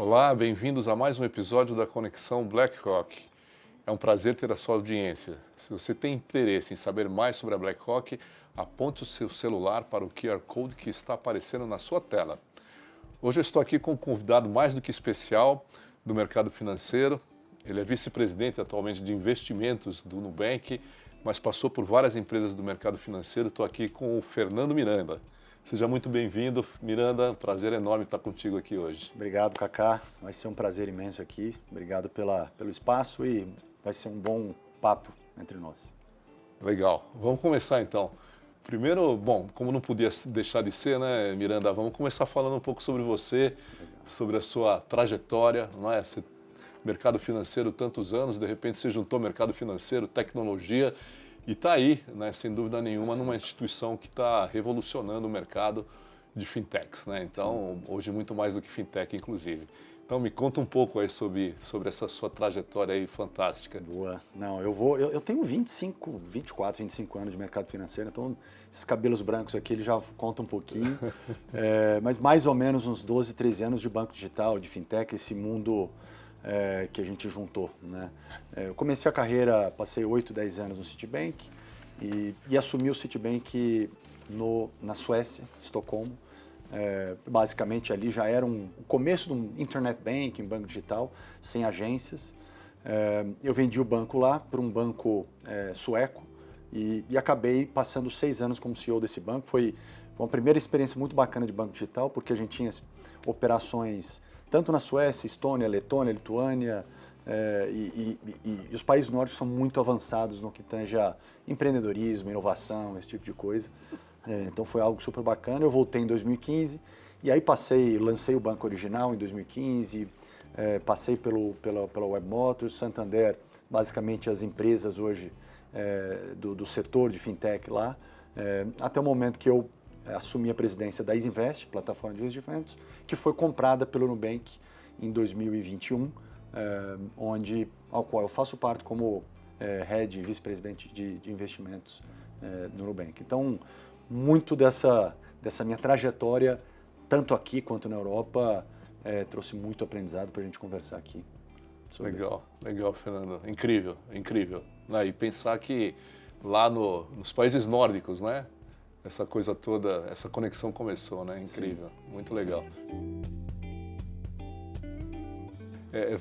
Olá, bem-vindos a mais um episódio da Conexão BlackRock. É um prazer ter a sua audiência. Se você tem interesse em saber mais sobre a BlackRock, aponte o seu celular para o QR Code que está aparecendo na sua tela. Hoje eu estou aqui com um convidado mais do que especial do mercado financeiro. Ele é vice-presidente atualmente de investimentos do Nubank, mas passou por várias empresas do mercado financeiro. Estou aqui com o Fernando Miranda. Seja muito bem-vindo, Miranda. Prazer enorme estar contigo aqui hoje. Obrigado, Kaká. Vai ser um prazer imenso aqui. Obrigado pelo espaço e vai ser um bom papo entre nós. Legal. Vamos começar então. Primeiro, bom, como não podia deixar de ser, né, Miranda, vamos começar falando um pouco sobre você, sobre a sua trajetória, não é? Você, mercado financeiro tantos anos, de repente você juntou mercado financeiro, tecnologia e está aí, né, sem dúvida nenhuma, numa instituição que está revolucionando o mercado de fintechs, né? Então, hoje muito mais do que fintech, inclusive. Então, me conta um pouco aí sobre essa sua trajetória aí fantástica. Boa. Não, eu tenho 24, 25 anos de mercado financeiro, então esses cabelos brancos aqui ele já conta um pouquinho, mas mais ou menos uns 12, 13 anos de banco digital, de fintech, esse mundo que a gente juntou, né? Eu comecei a carreira, passei 8, 10 anos no Citibank e assumi o Citibank na Suécia, Estocolmo. Basicamente ali já era o começo de um internet banking, banco digital, sem agências. Eu vendi o banco lá para um banco sueco e acabei passando 6 anos como CEO desse banco. Foi uma primeira experiência muito bacana de banco digital, porque a gente tinha operações tanto na Suécia, Estônia, Letônia, Lituânia, e os países nórdicos são muito avançados no que tange a empreendedorismo, inovação, esse tipo de coisa. Então foi algo super bacana. Eu voltei em 2015 e aí lancei o banco original em 2015, passei pela Web Motors, Santander, basicamente as empresas hoje do setor de fintech lá, até o momento que eu assumi a presidência da Isinvest, plataforma de investimentos, que foi comprada pelo Nubank em 2021, ao qual eu faço parte como head, vice-presidente de investimentos no Nubank. Então, muito dessa minha trajetória, tanto aqui quanto na Europa, trouxe muito aprendizado para a gente conversar aqui. Legal, Fernando. Incrível, incrível. E pensar que lá nos países nórdicos, né? Essa coisa toda, essa conexão começou, né? Incrível, sim. Muito legal.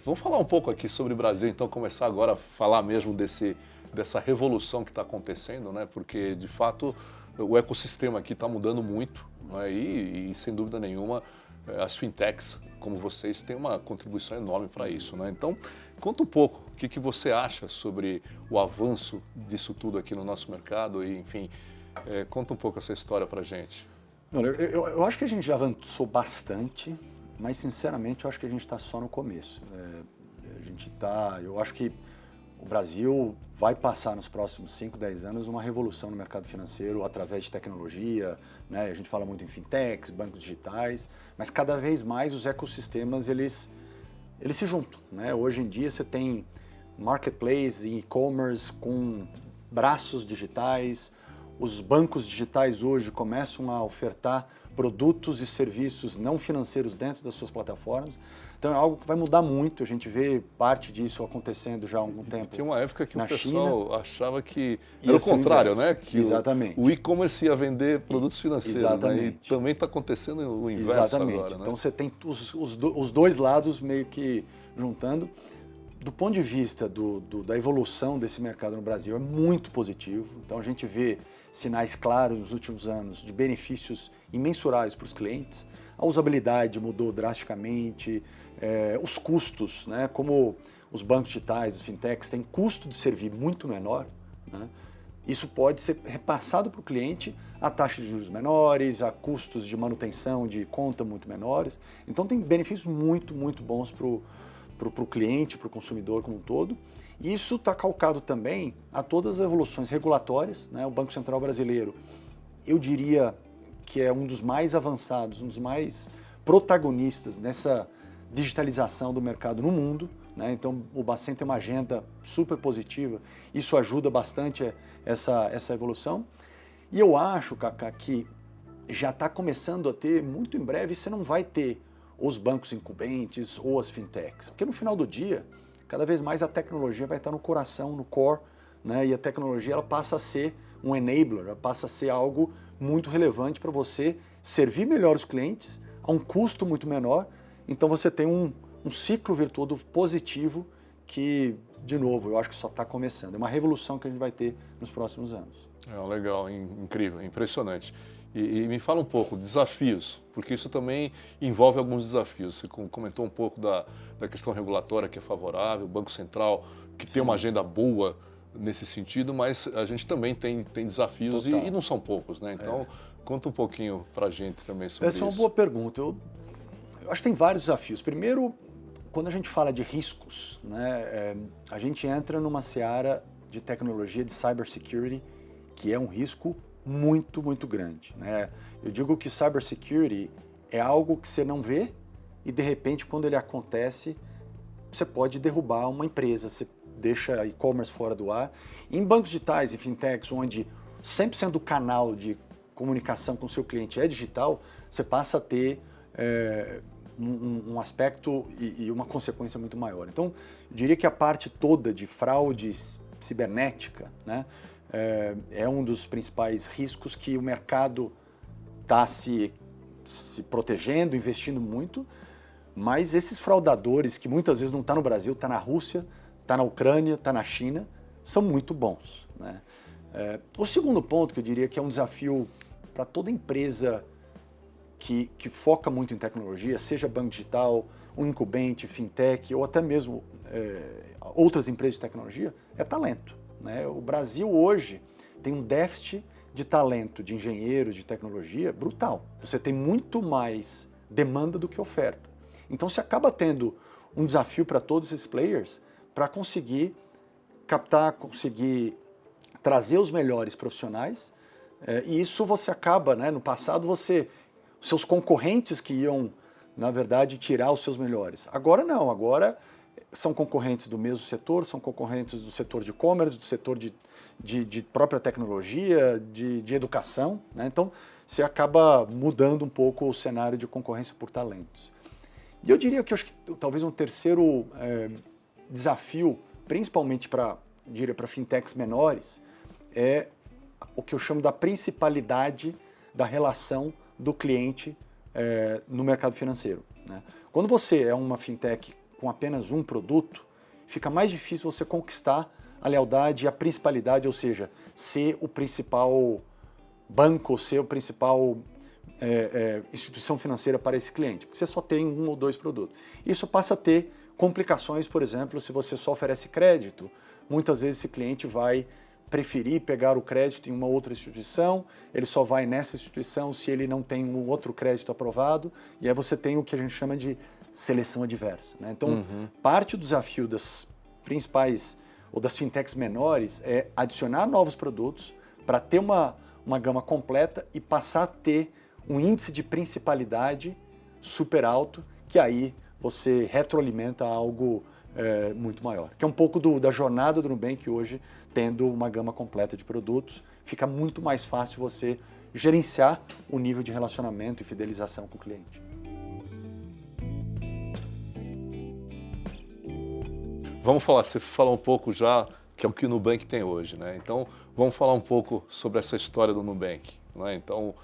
Vamos falar um pouco aqui sobre o Brasil, então começar agora a falar mesmo dessa revolução que está acontecendo, né? Porque, de fato, o ecossistema aqui está mudando muito, né? E, sem dúvida nenhuma, as fintechs, como vocês, têm uma contribuição enorme para isso, né? Então, conta um pouco o que você acha sobre o avanço disso tudo aqui no nosso mercado e, enfim, conta um pouco essa história para a gente. Eu acho que a gente já avançou bastante, mas, sinceramente, eu acho que a gente está só no começo. Eu acho que o Brasil vai passar nos próximos 5, 10 anos uma revolução no mercado financeiro através de tecnologia, né? A gente fala muito em fintechs, bancos digitais, mas cada vez mais os ecossistemas eles se juntam, né? Hoje em dia você tem marketplace e e-commerce com braços digitais, os bancos digitais hoje começam a ofertar produtos e serviços não financeiros dentro das suas plataformas. Então é algo que vai mudar muito, a gente vê parte disso acontecendo já há algum tempo. Tinha uma época que o pessoal China achava que era o contrário, né? Que exatamente. O e-commerce ia vender produtos financeiros, exatamente. Né? E também está acontecendo o inverso agora, né? Então você tem os dois lados meio que juntando. Do ponto de vista da evolução desse mercado no Brasil, é muito positivo. Então a gente vê sinais claros nos últimos anos de benefícios imensuráveis para os clientes. A usabilidade mudou drasticamente, os custos, né? Como os bancos digitais, os fintechs, têm custo de servir muito menor, né? Isso pode ser repassado para o cliente a taxas de juros menores, a custos de manutenção de conta muito menores. Então tem benefícios muito, muito bons para o cliente, para o consumidor como um todo. E isso está calcado também a todas as evoluções regulatórias, né? O Banco Central Brasileiro, eu diria que é um dos mais avançados, um dos mais protagonistas nessa digitalização do mercado no mundo, né? Então o Bacen tem uma agenda super positiva, isso ajuda bastante essa evolução. E eu acho, Kaká, que já está começando a ter, muito em breve, você não vai ter os bancos incumbentes ou as fintechs. Porque no final do dia, cada vez mais a tecnologia vai estar no coração, no core, né? E a tecnologia ela passa a ser um enabler, ela passa a ser algo muito relevante para você servir melhor os clientes a um custo muito menor. Então você tem um ciclo virtuoso positivo que, de novo, eu acho que só está começando. É uma revolução que a gente vai ter nos próximos anos. Legal, incrível, impressionante. E me fala um pouco, desafios, porque isso também envolve alguns desafios. Você comentou um pouco da questão regulatória que é favorável, o Banco Central que tem uma agenda boa nesse sentido, mas a gente também tem desafios e não são poucos, né? Então, conta um pouquinho para a gente também sobre isso. Essa é uma boa pergunta. Eu acho que tem vários desafios. Primeiro, quando a gente fala de riscos, né, a gente entra numa seara de tecnologia de cybersecurity, que é um risco muito, muito grande, né? Eu digo que cybersecurity é algo que você não vê e, de repente, quando ele acontece, você pode derrubar uma empresa, você deixa e-commerce fora do ar. Em bancos digitais e fintechs, onde 100% do canal de comunicação com o seu cliente é digital, você passa a ter um aspecto e uma consequência muito maior. Então, eu diria que a parte toda de fraude cibernética, né, é um dos principais riscos que o mercado está se protegendo, investindo muito, mas esses fraudadores, que muitas vezes não estão no Brasil, estão na Rússia, está na Ucrânia, está na China, são muito bons, né? O segundo ponto que eu diria que é um desafio para toda empresa que foca muito em tecnologia, seja banco digital, um incumbente, fintech ou até mesmo outras empresas de tecnologia, é talento, né? O Brasil hoje tem um déficit de talento, de engenheiros, de tecnologia brutal. Você tem muito mais demanda do que oferta. Então você acaba tendo um desafio para todos esses players para conseguir captar, conseguir trazer os melhores profissionais, e isso você acaba, né, no passado seus concorrentes que iam, na verdade, tirar os seus melhores. Agora não, agora são concorrentes do mesmo setor, são concorrentes do setor de e-commerce, do setor de própria tecnologia, de educação, né? Então você acaba mudando um pouco o cenário de concorrência por talentos. E eu diria que talvez um terceiro desafio, principalmente para fintechs menores, é o que eu chamo da principalidade da relação do cliente no mercado financeiro, né? Quando você é uma fintech com apenas um produto, fica mais difícil você conquistar a lealdade e a principalidade, ou seja, ser o principal banco, ser o principal instituição financeira para esse cliente, porque você só tem um ou dois produtos. Isso passa a ter complicações, por exemplo, se você só oferece crédito, muitas vezes esse cliente vai preferir pegar o crédito em uma outra instituição, ele só vai nessa instituição se ele não tem um outro crédito aprovado, e aí você tem o que a gente chama de seleção adversa, né? Então, parte do desafio das principais ou das fintechs menores é adicionar novos produtos para ter uma gama completa e passar a ter um índice de principalidade super alto, que aí você retroalimenta algo muito maior. Que é um pouco da jornada do Nubank hoje, tendo uma gama completa de produtos, fica muito mais fácil você gerenciar o nível de relacionamento e fidelização com o cliente. Vamos falar, você falou um pouco já que é o que o Nubank tem hoje, né? Então, vamos falar um pouco sobre essa história do Nubank, né? Então,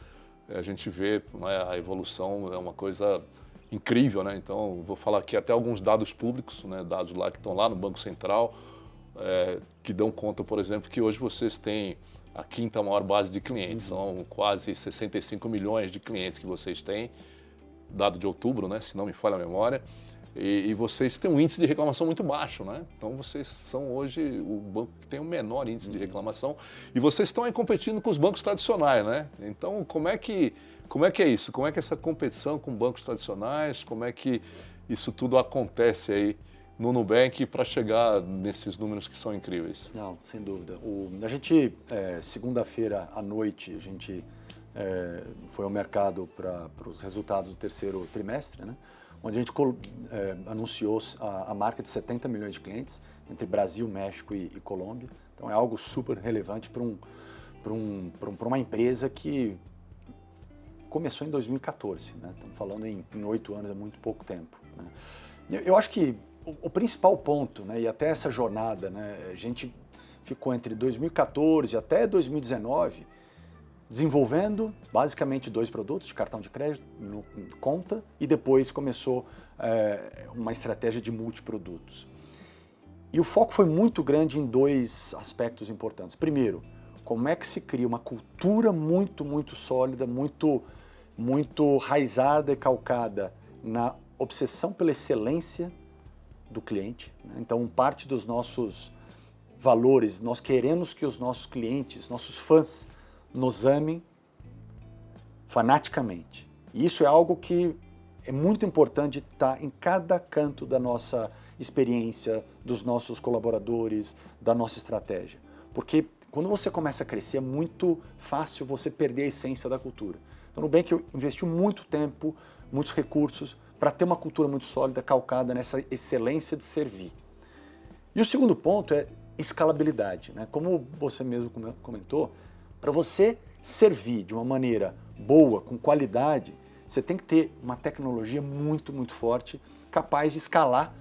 a gente vê, né, a evolução é uma coisa incrível, né? Então, vou falar aqui até alguns dados públicos, né? Dados lá que estão lá no Banco Central, que dão conta, por exemplo, que hoje vocês têm a quinta maior base de clientes, são quase 65 milhões de clientes que vocês têm, dado de outubro, né? Se não me falha a memória. E vocês têm um índice de reclamação muito baixo, né? Então vocês são hoje o banco que tem o menor índice de reclamação e vocês estão aí competindo com os bancos tradicionais, né? Então como é que é isso? Como é que essa competição com bancos tradicionais, como é que isso tudo acontece aí no Nubank para chegar nesses números que são incríveis? Não, sem dúvida. A gente, segunda-feira à noite, a gente foi ao mercado para os resultados do terceiro trimestre, né? Onde a gente anunciou a marca de 70 milhões de clientes entre Brasil, México e Colômbia. Então é algo super relevante para uma empresa que começou em 2014, né? Estamos falando em 8 anos, é muito pouco tempo, né? Eu acho que o principal ponto, né, e até essa jornada, né, a gente ficou entre 2014 até 2019 desenvolvendo basicamente 2 produtos de cartão de crédito, conta, e depois começou uma estratégia de multiprodutos. E o foco foi muito grande em 2 aspectos importantes. Primeiro, como é que se cria uma cultura muito sólida, muito raizada e calcada na obsessão pela excelência do cliente, né? Então, parte dos nossos valores, nós queremos que os nossos clientes, nossos fãs, nos amem fanaticamente. E isso é algo que é muito importante estar em cada canto da nossa experiência, dos nossos colaboradores, da nossa estratégia. Porque quando você começa a crescer, é muito fácil você perder a essência da cultura. Então, no Nubank investiu muito tempo, muitos recursos para ter uma cultura muito sólida, calcada nessa excelência de servir. E o segundo ponto é escalabilidade, né? Como você mesmo comentou, para você servir de uma maneira boa, com qualidade, você tem que ter uma tecnologia muito forte, capaz de escalar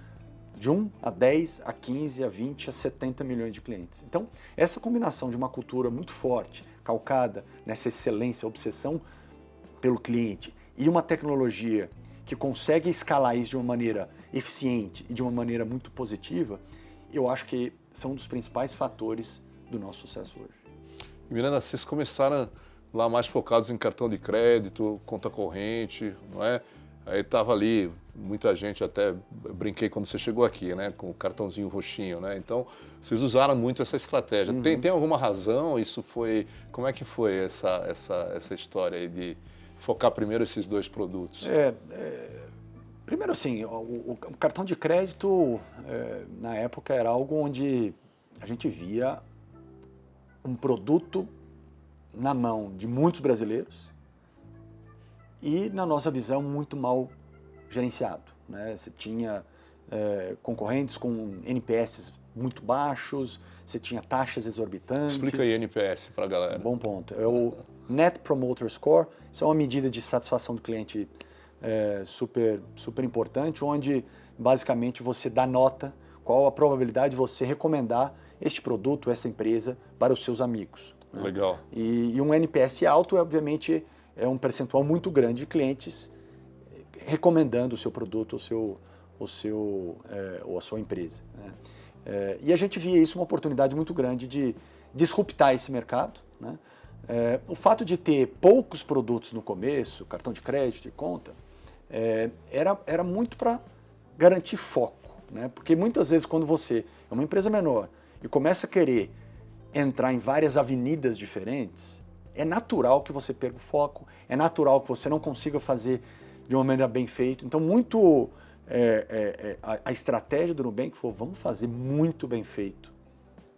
de 1 a 10, a 15, a 20, a 70 milhões de clientes. Então, essa combinação de uma cultura muito forte, calcada nessa excelência, obsessão pelo cliente, e uma tecnologia que consegue escalar isso de uma maneira eficiente e de uma maneira muito positiva, eu acho que são um dos principais fatores do nosso sucesso hoje. Miranda, vocês começaram lá mais focados em cartão de crédito, conta corrente, não é? Aí estava ali, muita gente, até brinquei quando você chegou aqui, né, com o cartãozinho roxinho, né? Então, vocês usaram muito essa estratégia. Tem alguma razão? Isso foi... Como é que foi essa história aí de focar primeiro esses 2 produtos? Primeiro, assim, o cartão de crédito, na época, era algo onde a gente via um produto na mão de muitos brasileiros e, na nossa visão, muito mal gerenciado, né? Você tinha concorrentes com NPS muito baixos, você tinha taxas exorbitantes. Explica aí NPS para a galera. Bom ponto. É o Net Promoter Score, isso é uma medida de satisfação do cliente super importante, onde basicamente você dá nota, qual a probabilidade de você recomendar este produto, essa empresa, para os seus amigos, né? Legal. E um NPS alto, obviamente, é um percentual muito grande de clientes recomendando o seu produto ou a sua empresa, né? E a gente via isso uma oportunidade muito grande de disruptar esse mercado, né? O fato de ter poucos produtos no começo, cartão de crédito e conta, era muito para garantir foco, né? Porque muitas vezes quando você é uma empresa menor e começa a querer entrar em várias avenidas diferentes, é natural que você perca o foco, é natural que você não consiga fazer de uma maneira bem feita. Então, a estratégia do Nubank foi: vamos fazer muito bem feito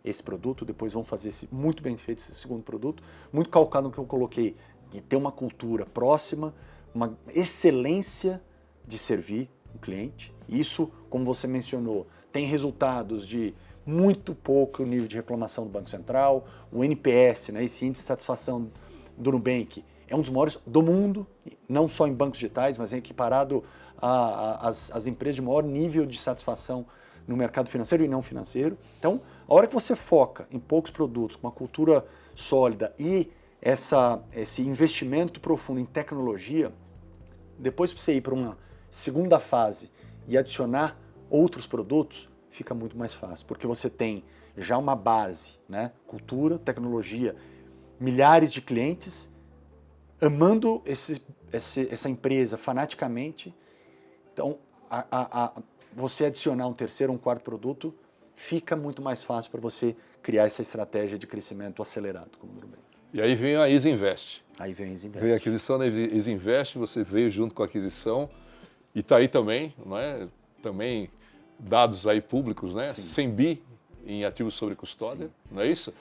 esse produto, depois vamos fazer muito bem feito esse segundo produto, muito calcado no que eu coloquei, de ter uma cultura próxima, uma excelência de servir o cliente. Isso, como você mencionou, tem resultados de muito pouco nível de reclamação do Banco Central, o NPS, né, esse índice de satisfação do Nubank, é um dos maiores do mundo, não só em bancos digitais, mas é equiparado às empresas de maior nível de satisfação no mercado financeiro e não financeiro. Então, a hora que você foca em poucos produtos, com uma cultura sólida e esse investimento profundo em tecnologia, depois que você ir para uma segunda fase e adicionar outros produtos, fica muito mais fácil, porque você tem já uma base, né? Cultura, tecnologia, milhares de clientes amando essa empresa fanaticamente. Então, você adicionar um terceiro ou um quarto produto fica muito mais fácil para você criar essa estratégia de crescimento acelerado, como o Nubank. E aí vem a EasyInvest. Aí vem a EasyInvest. Veio a aquisição da EasyInvest, você veio junto com a aquisição e está aí também, não é? Também dados aí públicos, né? Sim. 100 bi em ativos sob custódia, Sim. não é isso?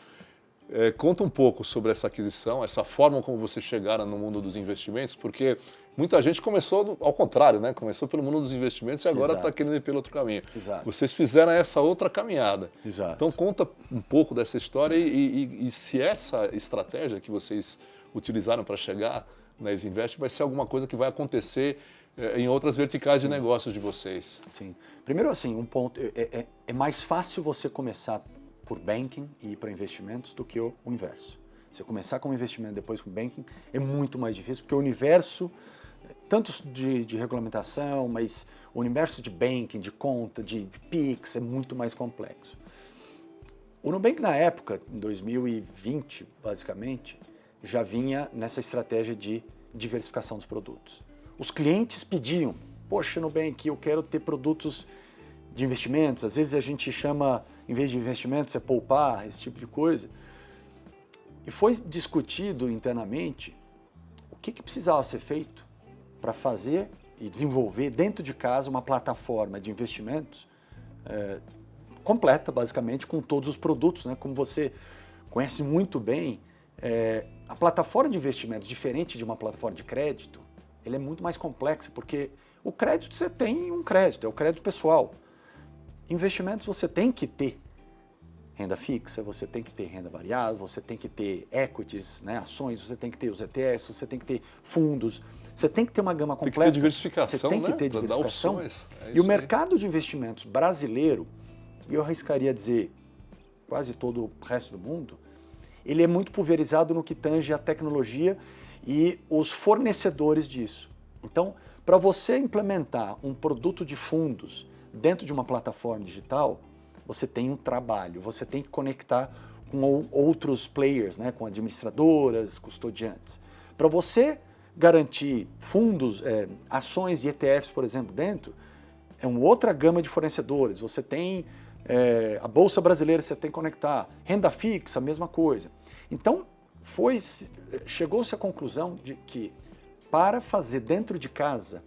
Conta um pouco sobre essa aquisição, essa forma como vocês chegaram no mundo dos investimentos, porque muita gente começou ao contrário, né? Começou pelo mundo dos investimentos e agora está querendo ir pelo outro caminho. Exato. Vocês fizeram essa outra caminhada. Exato. Então conta um pouco dessa história e se essa estratégia que vocês utilizaram para chegar na Isinvest vai ser alguma coisa que vai acontecer em outras verticais de negócios de vocês. Sim. Primeiro, assim, um ponto, é mais fácil você começar por banking e ir para investimentos do que o inverso. Você começar com investimento depois com banking é muito mais difícil, porque o universo, tanto de regulamentação, mas o universo de banking, de conta, de PIX, é muito mais complexo. O Nubank, na época, em 2020, basicamente, já vinha nessa estratégia de diversificação dos produtos. Os clientes pediam, poxa, Nubank, eu quero ter produtos de investimentos. Às vezes a gente chama, em vez de investimentos, é poupar, esse tipo de coisa. E foi discutido internamente o que precisava ser feito para fazer e desenvolver dentro de casa uma plataforma de investimentos completa, basicamente, com todos os produtos, né? Como você conhece muito bem, a plataforma de investimentos, diferente de uma plataforma de crédito, ele é muito mais complexa, porque o crédito você tem um crédito, é o crédito pessoal. Investimentos você tem que ter renda fixa, você tem que ter renda variável, você tem que ter equities, né, ações, você tem que ter os ETFs, você tem que ter fundos, você tem que ter uma gama completa. Tem que ter diversificação, você tem que né? ter Para dar diversificação. opções. E o mercado de investimentos brasileiro, eu arriscaria dizer quase todo o resto do mundo, ele é muito pulverizado no que tange a tecnologia e os fornecedores disso. Então, para você implementar um produto de fundos dentro de uma plataforma digital, você tem um trabalho, você tem que conectar com outros players, né, com administradoras, custodiantes. Para você garantir fundos, ações e ETFs, por exemplo, dentro, é uma outra gama de fornecedores. Você tem a Bolsa Brasileira, você tem que conectar. Renda fixa, a mesma coisa. Então, chegou-se à conclusão de que para fazer dentro de casa,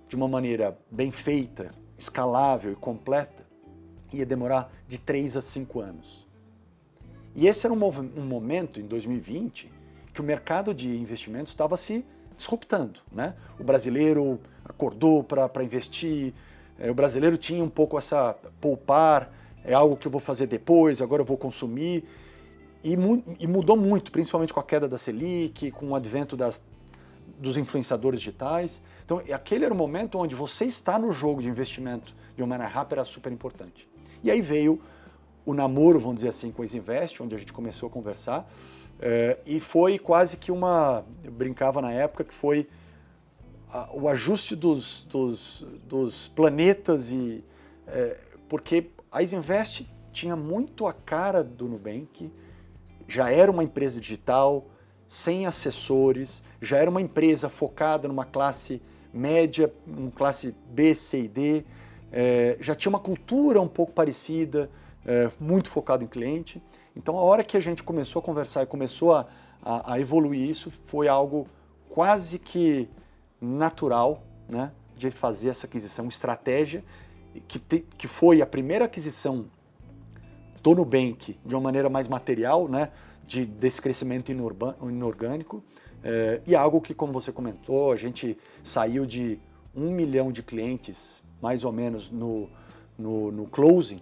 de uma maneira bem feita, escalável e completa, ia demorar de 3 a 5 anos. E esse era um momento, em 2020, que o mercado de investimentos estava se disruptando, né? O brasileiro acordou para investir, o brasileiro tinha um pouco essa poupar, é algo que eu vou fazer depois, agora eu vou consumir, e mudou muito, principalmente com a queda da Selic, com o advento dos influenciadores digitais. Então, aquele era o momento onde você está no jogo de investimento de uma maneira rápida, era super importante. E aí veio o namoro, vamos dizer assim, com a Isinvest, onde a gente começou a conversar, e foi quase que eu brincava na época, que foi o ajuste dos planetas, porque a Isinvest tinha muito a cara do Nubank, já era uma empresa digital, sem assessores, já era uma empresa focada numa classe média, numa classe B, C e D, já tinha uma cultura um pouco parecida, muito focado em cliente. Então, a hora que a gente começou a conversar e começou a evoluir isso, foi algo quase que natural, né, de fazer essa aquisição, estratégia, que foi a primeira aquisição do Nubank de uma maneira mais material, né, desse crescimento inorgânico, e algo que, como você comentou, a gente saiu de 1 milhão de clientes, mais ou menos, no closing,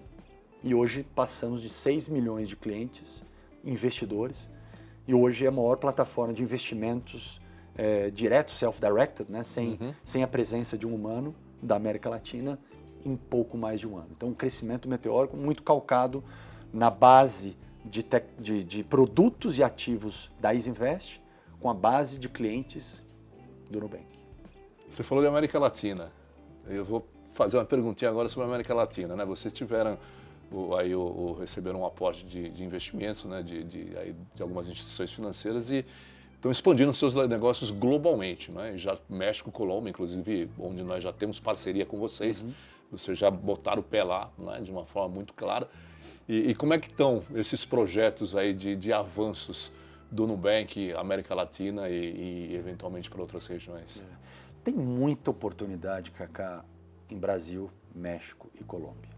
e hoje passamos de 6 milhões de clientes, investidores, e hoje é a maior plataforma de investimentos direto, self-directed, né, sem a presença de um humano da América Latina, em pouco mais de um ano. Então, um crescimento meteórico muito calcado na base de produtos e ativos da Isinvest, com a base de clientes do Nubank. Você falou de América Latina. Eu vou fazer uma perguntinha agora sobre a América Latina, né? Vocês tiveram receberam um aporte de investimentos, né, de algumas instituições financeiras e estão expandindo seus negócios globalmente, né? Já México, Colômbia, inclusive, onde nós já temos parceria com vocês, vocês já botaram o pé lá, né, de uma forma muito clara. E como é que estão esses projetos aí de avanços do Nubank, América Latina e eventualmente para outras regiões? Tem muita oportunidade, Cacá, em Brasil, México e Colômbia.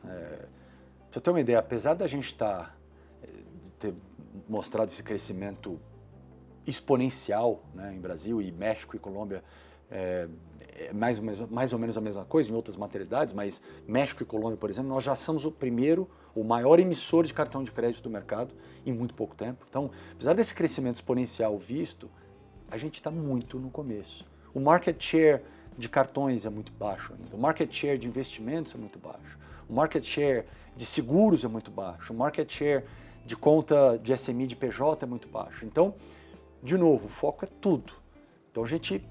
Pra você ter uma ideia, apesar da gente ter mostrado esse crescimento exponencial, né, em Brasil e México e Colômbia, mais ou menos a mesma coisa, em outras materialidades, mas México e Colômbia, por exemplo, nós já somos o maior emissor de cartão de crédito do mercado em muito pouco tempo. Então, apesar desse crescimento exponencial visto, a gente está muito no começo. O market share de cartões é muito baixo ainda. O market share de investimentos é muito baixo. O market share de seguros é muito baixo. O market share de conta de SME de PJ é muito baixo. Então, de novo, o foco é tudo. Então a gente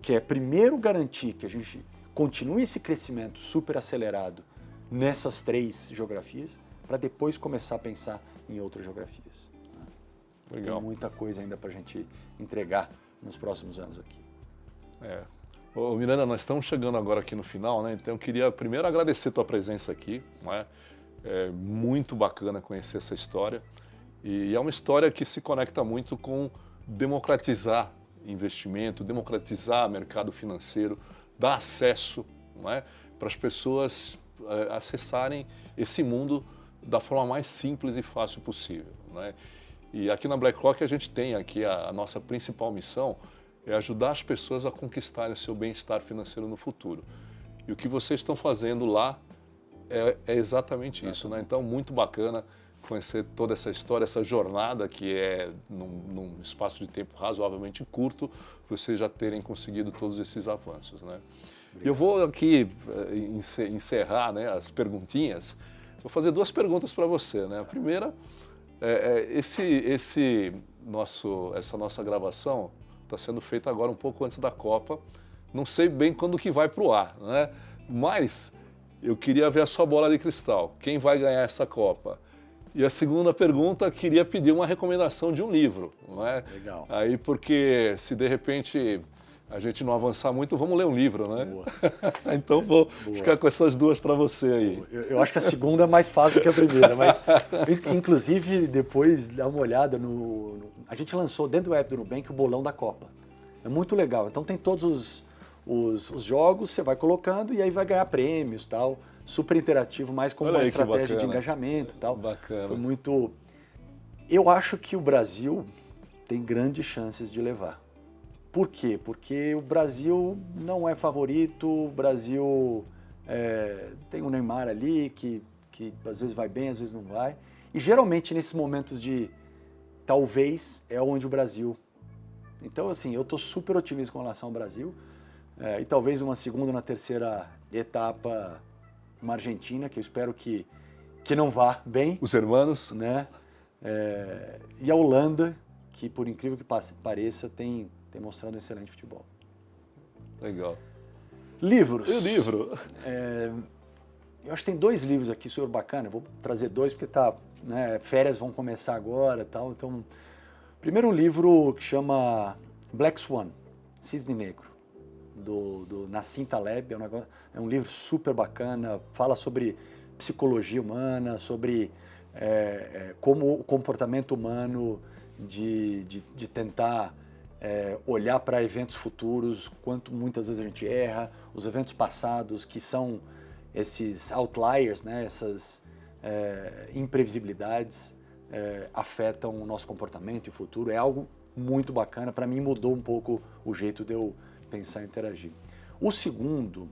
quer primeiro garantir que a gente continue esse crescimento super acelerado nessas 3 geografias, para depois começar a pensar em outras geografias. Legal. Tem muita coisa ainda para a gente entregar nos próximos anos aqui. Ô, Miranda, nós estamos chegando agora aqui no final, né? Então eu queria primeiro agradecer a tua presença aqui, né? É muito bacana conhecer essa história e é uma história que se conecta muito com democratizar investimento, democratizar mercado financeiro, dar acesso, né, para as pessoas acessarem esse mundo da forma mais simples e fácil possível, né? E aqui na BlackRock a gente tem aqui a nossa principal missão é ajudar as pessoas a conquistarem o seu bem-estar financeiro no futuro. E o que vocês estão fazendo lá é exatamente isso, né? Então, muito bacana conhecer toda essa história, essa jornada que é num espaço de tempo razoavelmente curto, vocês já terem conseguido todos esses avanços, né? E eu vou aqui encerrar, né, as perguntinhas. Vou fazer 2 perguntas para você, né? A primeira, essa nossa gravação está sendo feita agora um pouco antes da Copa. Não sei bem quando que vai para o ar, né? Mas eu queria ver a sua bola de cristal. Quem vai ganhar essa Copa? E a segunda pergunta, queria pedir uma recomendação de um livro, não é? Legal. Aí, porque se de repente a gente não avançar muito, vamos ler um livro, né? Boa. Então vou ficar com essas 2 para você aí. Eu acho que a segunda é mais fácil que a primeira, mas inclusive depois dá uma olhada a gente lançou dentro do app do Nubank o bolão da Copa. É muito legal. Então tem todos os jogos, você vai colocando e aí vai ganhar prêmios, tal. Super interativo, mais como uma estratégia de engajamento, tal. Bacana. Foi muito. Eu acho que o Brasil tem grandes chances de levar. Por quê? Porque o Brasil não é favorito, o Brasil tem o Neymar ali, que às vezes vai bem, às vezes não vai. E geralmente nesses momentos de talvez é onde o Brasil... Então, assim, eu estou super otimista com relação ao Brasil. E talvez uma segunda ou uma terceira etapa, uma Argentina, que eu espero que não vá bem. Os hermanos. Né? E a Holanda, que por incrível que pareça, tem mostrado um excelente futebol. Legal. Livros. E o livro? Eu acho que tem 2 livros aqui super bacana. Eu vou trazer 2 porque férias vão começar agora, tal. Então, primeiro um livro que chama Black Swan, Cisne Negro, do Nassim Taleb. É um livro super bacana. Fala sobre psicologia humana, sobre como o comportamento humano de tentar olhar para eventos futuros, quanto muitas vezes a gente erra, os eventos passados que são esses outliers, né, essas imprevisibilidades, afetam o nosso comportamento e o futuro. É algo muito bacana, para mim mudou um pouco o jeito de eu pensar e interagir. O segundo,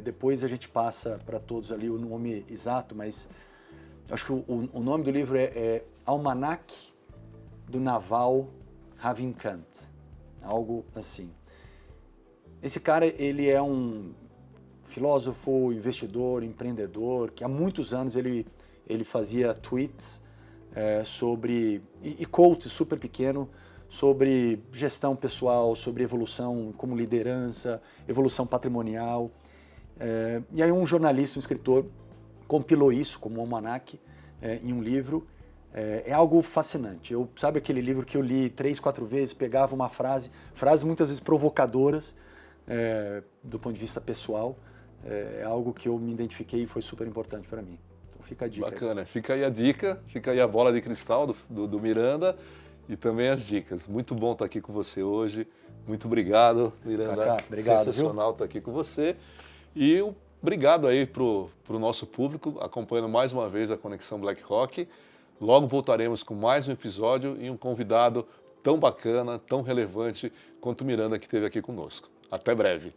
depois a gente passa para todos ali o nome exato, mas acho que o nome do livro é Almanac do Naval Ravikant, algo assim. Esse cara, ele é um filósofo, investidor, empreendedor, que há muitos anos ele fazia tweets sobre, e quotes super pequeno, sobre gestão pessoal, sobre evolução como liderança, evolução patrimonial. E aí um jornalista, um escritor, compilou isso como um almanac em um livro. É algo fascinante. Sabe aquele livro que eu li 3, 4 vezes, pegava uma frases muitas vezes provocadoras do ponto de vista pessoal. É algo que eu me identifiquei e foi super importante para mim. Então fica a dica. Bacana. Fica aí a dica, fica aí a bola de cristal do Miranda e também as dicas. Muito bom estar aqui com você hoje. Muito obrigado, Miranda. Obrigado, sensacional estar aqui com você. E obrigado aí para o nosso público, acompanhando mais uma vez a Conexão BlackRock. Logo voltaremos com mais um episódio e um convidado tão bacana, tão relevante quanto o Miranda que esteve aqui conosco. Até breve.